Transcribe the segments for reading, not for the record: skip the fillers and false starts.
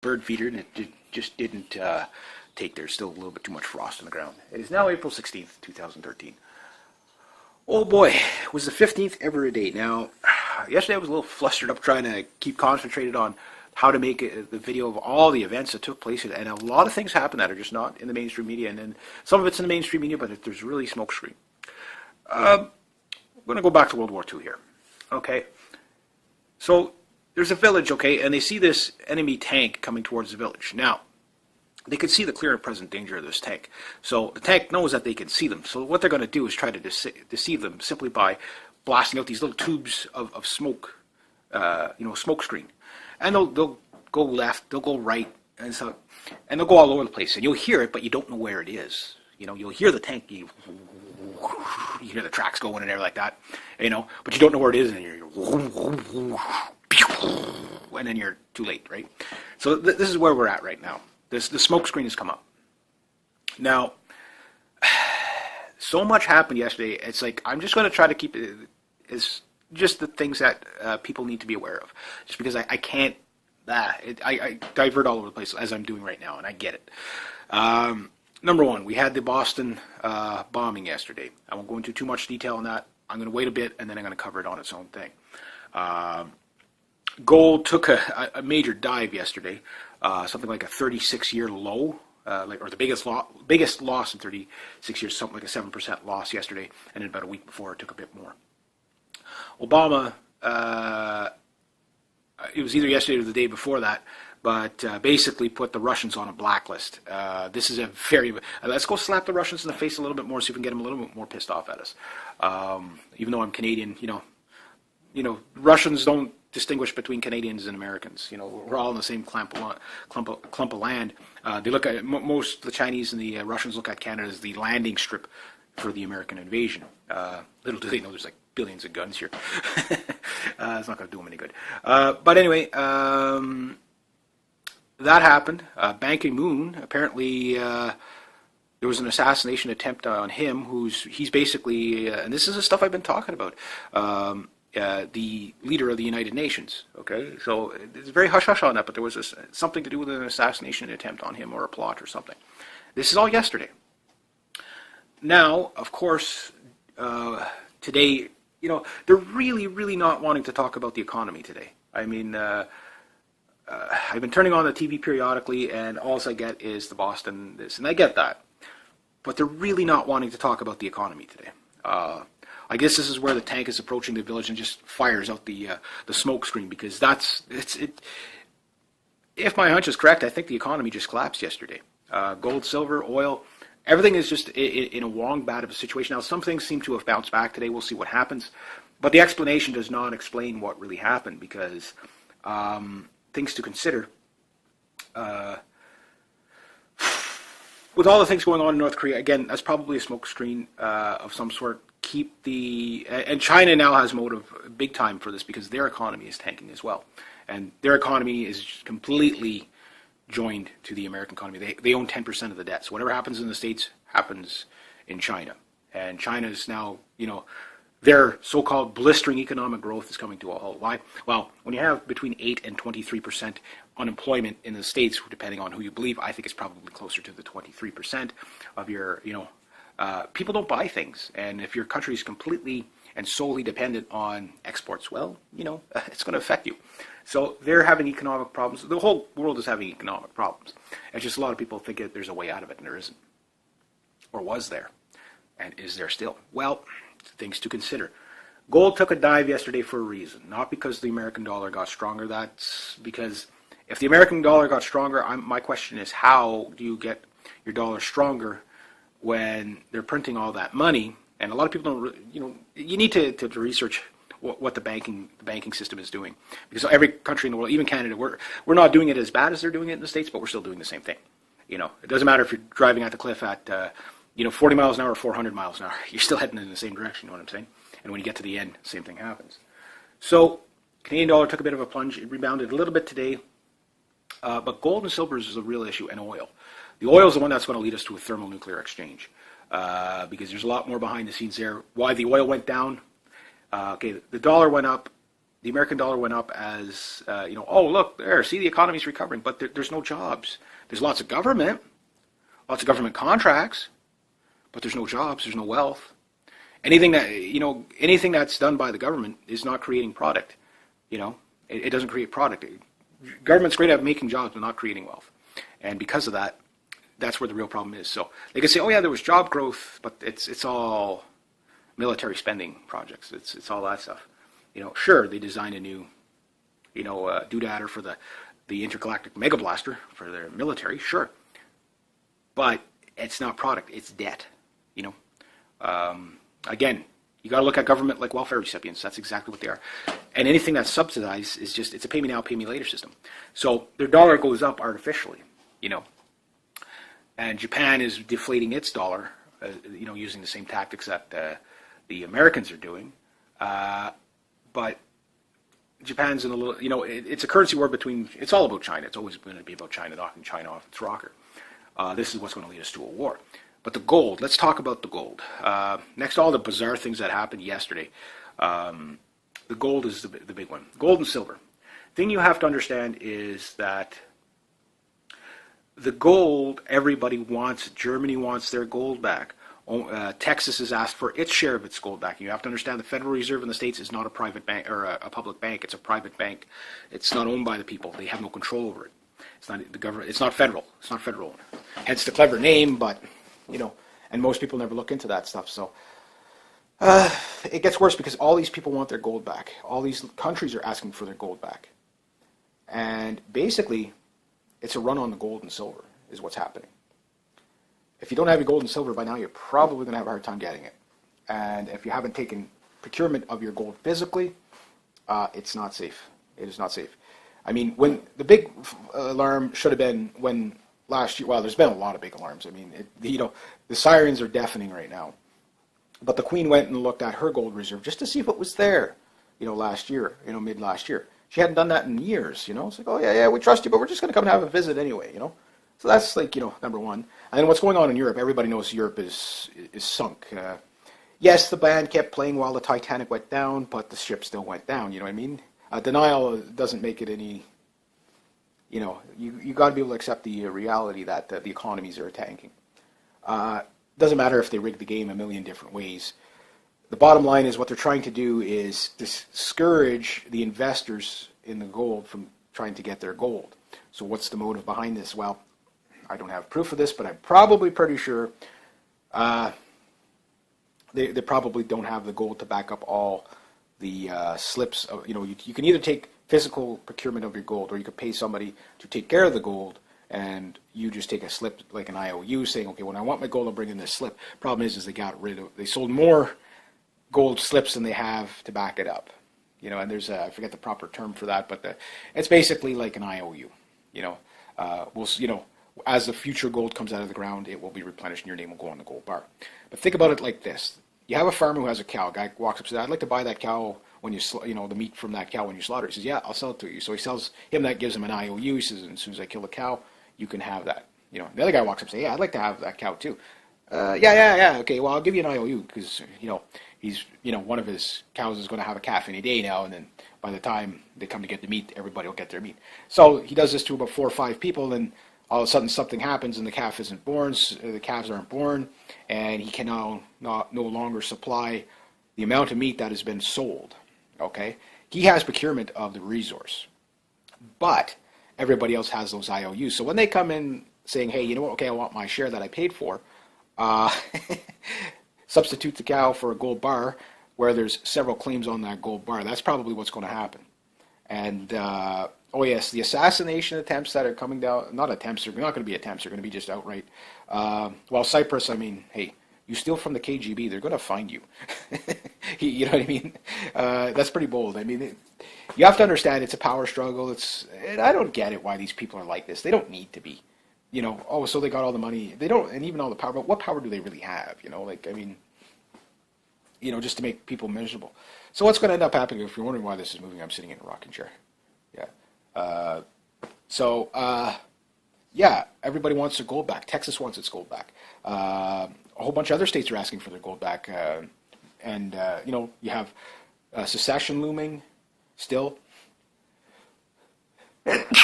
bird feeder, and just didn't take. There's still a little bit too much frost on the ground. It is now April 16th, 2013. Oh boy, it was the 15th ever a day. Now, yesterday I was a little flustered up trying to keep concentrated on how to make the video of all the events that took place, and a lot of things happen that are just not in the mainstream media, and then some of it's in the mainstream media, but there's really smokescreen. I'm going to go back to World War II here. Okay, so there's a village, okay, and they see this enemy tank coming towards the village. Now, they can see the clear and present danger of this tank. So the tank knows that they can see them. So what they're going to do is try to deceive them simply by blasting out these little tubes of smoke, smoke screen. And they'll go left, they'll go right, and they'll go all over the place. And you'll hear it, but you don't know where it is. You'll hear the tank, you hear the tracks going and everything like that, but you don't know where it is, and then you're too late, right? So this is where we're at right now. The smoke screen has come up. Now, so much happened yesterday. It's like I'm just going to try to keep it as just the things that people need to be aware of. Just because I can't, I divert all over the place as I'm doing right now, and I get it. Number one, we had the Boston bombing yesterday. I won't go into too much detail on that. I'm going to wait a bit, and then I'm going to cover it on its own thing. Gold took a major dive yesterday, something like a 36-year low, or the biggest loss in 36 years, something like a 7% loss yesterday, and then about a week before it took a bit more. Obama, it was either yesterday or the day before that, but basically put the Russians on a blacklist. This is a very, let's go slap the Russians in the face a little bit more, see if we can get them a little bit more pissed off at us. Even though I'm Canadian, Russians don't distinguish between Canadians and Americans. We're all in the same clump of land. They look at most of the Chinese and the Russians look at Canada as the landing strip for the American invasion. Little do they know there's like billions of guns here. It's not going to do them any good. But anyway, that happened. Ban Ki-moon, apparently there was an assassination attempt on him. He's basically, and this is the stuff I've been talking about. The leader of the United Nations. Okay, so it's very hush-hush on that, but there was something to do with an assassination attempt on him or a plot or something. This is all yesterday. Now, of course, today, they're really, really not wanting to talk about the economy today. I mean, I've been turning on the TV periodically, and all I get is the Boston this, and I get that. But they're really not wanting to talk about the economy today. I guess this is where the tank is approaching the village and just fires out the smoke screen, because it. If my hunch is correct, I think the economy just collapsed yesterday. Gold, silver, oil, everything is just in a long bad of a situation. Now, some things seem to have bounced back today. We'll see what happens. But the explanation does not explain what really happened, because things to consider. With all the things going on in North Korea, again, that's probably a smoke screen of some sort. And China now has motive big time for this, because their economy is tanking as well, and their economy is completely joined to the American economy. They own 10% of the debt, so whatever happens in the States happens in China, and China is now, their so-called blistering economic growth is coming to a halt. Why? Well, when you have between 8 and 23% unemployment in the States, depending on who you believe, I think it's probably closer to the 23% of your, people don't buy things, and if your country is completely and solely dependent on exports, well, it's going to affect you. So they're having economic problems. The whole world is having economic problems. It's just a lot of people think that there's a way out of it, and there isn't. Or was there? And is there still? Well, things to consider. Gold took a dive yesterday for a reason, not because the American dollar got stronger. That's because if the American dollar got stronger, my question is, how do you get your dollar stronger when they're printing all that money? And a lot of people don't, you need to research what the banking system is doing, because every country in the world, even Canada, we're not doing it as bad as they're doing it in the States, but we're still doing the same thing. It doesn't matter if you're driving at the cliff at 40 miles an hour or 400 miles an hour, you're still heading in the same direction. You know what I'm saying? And when you get to the end, same thing happens. So Canadian dollar took a bit of a plunge. It rebounded a little bit today, but gold and silver is a real issue, and oil. The oil is the one that's going to lead us to a thermonuclear exchange, because there's a lot more behind the scenes there. Why the oil went down? The dollar went up The American dollar went up as, oh, look, there, see, the economy's recovering, but there's no jobs. There's lots of government contracts, but there's no jobs, there's no wealth. Anything that's done by the government is not creating product. It doesn't create product. Government's great at making jobs, but not creating wealth. And because of that, that's where the real problem is. So they can say, oh yeah, there was job growth, but it's all military spending projects. It's all that stuff. Sure, they designed a new, doodader for the intergalactic mega blaster for their military, sure. But it's not product, it's debt. Again, you got to look at government like welfare recipients. That's exactly what they are. And anything that's subsidized is it's a pay me now, pay me later system. So their dollar goes up artificially, And Japan is deflating its dollar, using the same tactics that the Americans are doing. But Japan's in a little, it's a currency war it's all about China. It's always going to be about China knocking China off its rocker. This is what's going to lead us to a war. But the gold, let's talk about the gold. Next to all the bizarre things that happened yesterday, the gold is the big one. Gold and silver. The thing you have to understand is that the gold, everybody wants. Germany wants their gold back. Texas has asked for its share of its gold back. You have to understand the Federal Reserve in the States is not a private bank or a public bank. It's a private bank. It's not owned by the people. They have no control over it. It's not the government. It's not federal. It's not federal. Hence the clever name, but and most people never look into that stuff. So it gets worse because all these people want their gold back. All these countries are asking for their gold back, and basically, it's a run on the gold and silver is what's happening. If you don't have your gold and silver by now, you're probably going to have a hard time getting it. And if you haven't taken procurement of your gold physically, it's not safe. It is not safe. I mean, when the big alarm should have been when last year. Well, there's been a lot of big alarms. I mean, the sirens are deafening right now. But the Queen went and looked at her gold reserve just to see if it was there. Last year. Mid last year. She hadn't done that in years. It's like, oh yeah, we trust you, but we're just going to come and have a visit anyway. So that's like, number one. And then what's going on in Europe, everybody knows Europe is sunk. Yes, the band kept playing while the Titanic went down, but the ship still went down, you know what I mean? Denial doesn't make it any, you got to be able to accept the reality that the economies are tanking. Doesn't matter if they rig the game a million different ways. The bottom line is what they're trying to do is discourage the investors in the gold from trying to get their gold. So what's the motive behind this? Well, I don't have proof of this, but I'm probably pretty sure they probably don't have the gold to back up all the slips. You can either take physical procurement of your gold, or you could pay somebody to take care of the gold, and you just take a slip like an IOU saying, okay, when I want my gold, I'll bring in this slip. Problem is they sold more gold slips than they have to back it up. And there's I forget the proper term for that, but it's basically like an IOU. As the future gold comes out of the ground, it will be replenished and your name will go on the gold bar. But think about it like this. You have a farmer who has a cow. A guy walks up and says, I'd like to buy that cow when the meat from that cow when you slaughter it. He says, yeah, I'll sell it to you. So he sells him that, gives him an IOU. He says, as soon as I kill the cow, you can have that. The other guy walks up and says, yeah, I'd like to have that cow too. Yeah, okay, well, I'll give you an IOU because, he's, one of his cows is going to have a calf any day now, and then by the time they come to get the meat, everybody will get their meat. So he does this to about 4 or 5 people, and all of a sudden something happens and the calf isn't born, the calves aren't born, and he can now no longer supply the amount of meat that has been sold. Okay? He has procurement of the resource, but everybody else has those IOUs. So when they come in saying, hey, you know what, okay, I want my share that I paid for, substitute the cow for a gold bar where there's several claims on that gold bar. That's probably what's going to happen. And oh yes, the assassination attempts that are coming down, not attempts, they're not going to be attempts, they're going to be just outright. Well, Cyprus, I mean, hey, you steal from the KGB, they're going to find you. You know what I mean? That's pretty bold. I mean, you have to understand it's a power struggle. And I don't get it why these people are like this. They don't need to be. Oh, so they got all the money. They don't, and even all the power, but what power do they really have? Just to make people miserable. So what's going to end up happening, if you're wondering why this is moving, I'm sitting in a rocking chair. Yeah. Yeah, everybody wants their gold back. Texas wants its gold back. A whole bunch of other states are asking for their gold back. You have secession looming. still,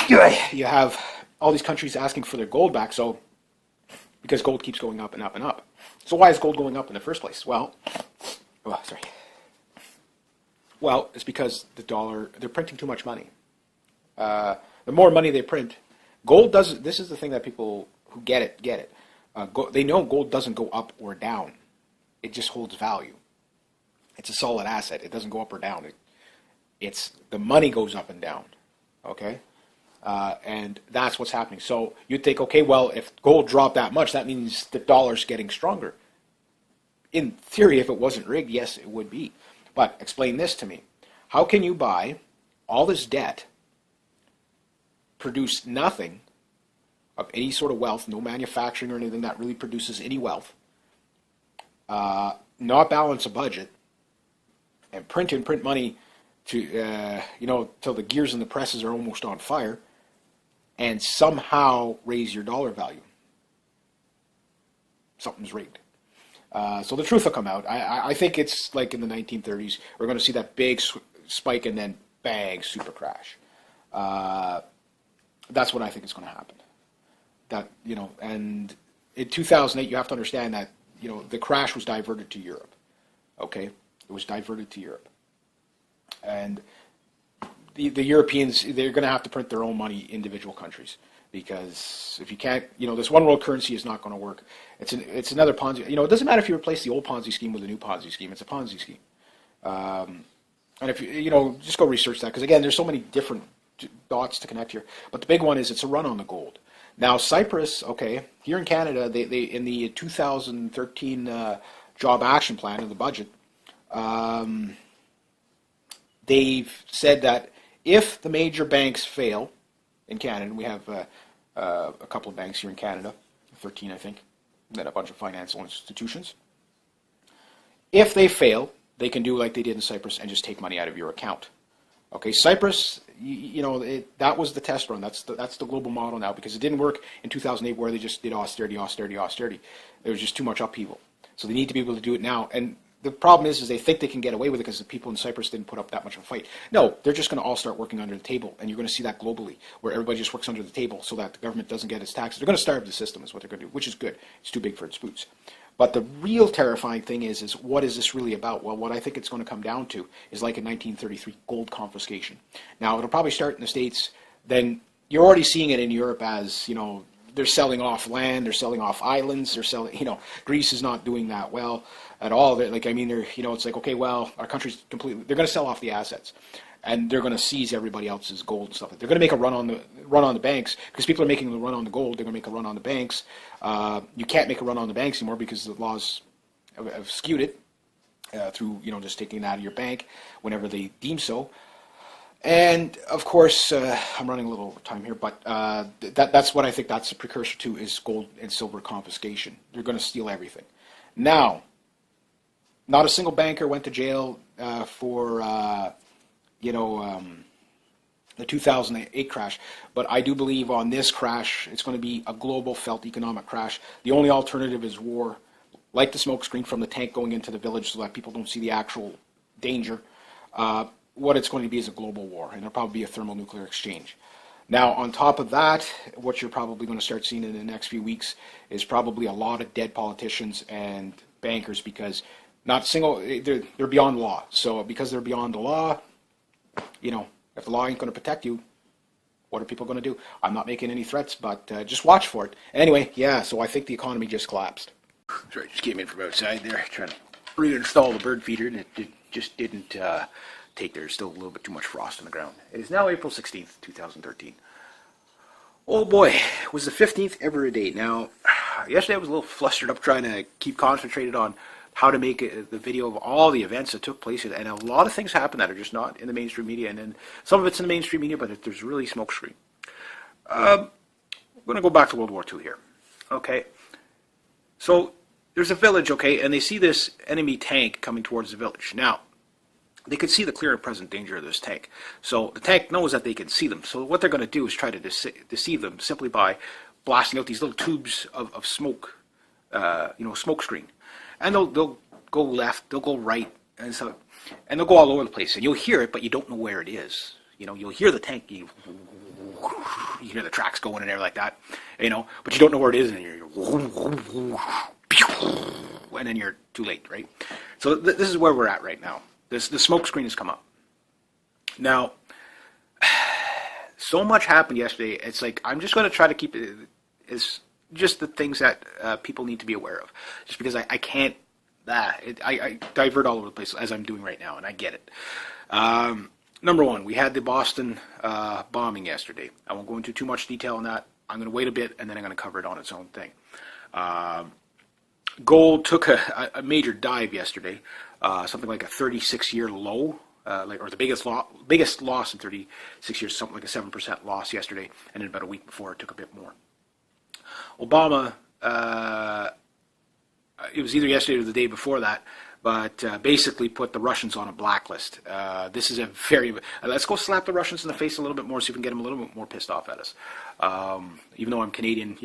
you have all these countries asking for their gold back. So because gold keeps going up and up and up. So why is gold going up in the first place? Well, Well, it's because the dollar, they're printing too much money. The more money they print, gold doesn't, this is the thing that people who get it. They know gold doesn't go up or down. It just holds value. It's a solid asset. It doesn't go up or down. It's the money goes up and down. Okay? And that's what's happening. So you'd think, okay, well, if gold dropped that much, that means the dollar's getting stronger. In theory, if it wasn't rigged, yes, it would be. But explain this to me. How can you buy all this debt, produce nothing of any sort of wealth, no manufacturing or anything that really produces any wealth, not balance a budget, and print money to, till the gears in the presses are almost on fire, and somehow raise your dollar value? Something's rigged. So the truth will come out. I think it's like in the 1930s. We're going to see that big spike and then bang, super crash. That's what I think is going to happen. That, and in 2008, you have to understand that, the crash was diverted to Europe. Okay? It was diverted to Europe. And the Europeans, they're going to have to print their own money, individual countries. Because if you can't, this one world currency is not going to work. It's another Ponzi. It doesn't matter if you replace the old Ponzi scheme with a new Ponzi scheme. It's a Ponzi scheme. And if just go research that, because again, there's so many different dots to connect here. But the big one is it's a run on the gold. Now Cyprus, okay, here in Canada, they in the 2013 job action plan in the budget, they've said that if the major banks fail in Canada, and we have a couple of banks here in Canada, 13 I think, and then a bunch of financial institutions. If they fail, they can do like they did in Cyprus and just take money out of your account. Okay, Cyprus, that was the test run. That's the global model now, because it didn't work in 2008 where they just did austerity. There was just too much upheaval. So they need to be able to do it now. And the problem is they think they can get away with it because the people in Cyprus didn't put up that much of a fight. No, they're just going to all start working under the table, and you're going to see that globally, where everybody just works under the table so that the government doesn't get its taxes. They're going to starve the system is what they're going to do, which is good. It's too big for its boots. But the real terrifying thing is what is this really about? Well, what I think it's going to come down to is like in 1933, gold confiscation. Now, it'll probably start in the States. Then you're already seeing it in Europe as, they're selling off land, they're selling off islands, they're selling, Greece is not doing that well at all. They're, it's like, okay, well, our country's completely, they're going to sell off the assets. And they're going to seize everybody else's gold and stuff. They're going to make a run on the banks, because people are making the run on the gold. They're going to make a run on the banks. You can't make a run on the banks anymore because the laws have skewed it through just taking it out of your bank whenever they deem so. And of course, I'm running a little over time here, but that's what I think that's a precursor to, is gold and silver confiscation. They're going to steal everything. Now, not a single banker went to jail for the 2008 crash. But I do believe on this crash, it's going to be a global felt economic crash. The only alternative is war, like the smoke screen from the tank going into the village so that people don't see the actual danger. What it's going to be is a global war, and there'll probably be a thermonuclear exchange. Now, on top of that, what you're probably going to start seeing in the next few weeks is probably a lot of dead politicians and bankers, because they're beyond the law. So because they're beyond the law, if the law ain't going to protect you, what are people going to do? I'm not making any threats, but just watch for it. Anyway, so I think the economy just collapsed. Sorry, just came in from outside there, trying to reinstall the bird feeder, and it just didn't take. There's still a little bit too much frost on the ground. It is now April 16th, 2013. Oh boy, it was the 15th ever a day. Now, yesterday I was a little flustered up trying to keep concentrated on how to make the video of all the events that took place, and a lot of things happen that are just not in the mainstream media, and then some of it's in the mainstream media, but there's really smoke screen. I'm going to go back to World War II here. Okay, so there's a village, okay, and they see this enemy tank coming towards the village. Now, they can see the clear and present danger of this tank. So the tank knows that they can see them. So what they're going to do is try to deceive them simply by blasting out these little tubes of smoke, smoke screen. And they'll go left, they'll go right, and so and they'll go all over the place, and you'll hear it, but you don't know where it is. You'll hear the tank, you hear the tracks going in there like that, but you don't know where it is, and and then you're too late, right? So this is where we're at right now. The smoke screen has come up. Now, so much happened yesterday. It's like I'm just going to try to keep it as just the things that people need to be aware of. Just because I can't, I divert all over the place as I'm doing right now, and I get it. Number one, we had the Boston bombing yesterday. I won't go into too much detail on that. I'm going to wait a bit, and then I'm going to cover it on its own thing. Gold took a major dive yesterday, something like a 36-year low, or the biggest loss in 36 years, something like a 7% loss yesterday, and then about a week before it took a bit more. Obama, it was either yesterday or the day before that, but basically put the Russians on a blacklist. This is a very... let's go slap the Russians in the face a little bit more, so we can get them a little bit more pissed off at us. Even though I'm Canadian,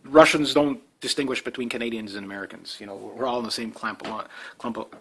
Russians don't distinguish between Canadians and Americans. We're all in the same clump of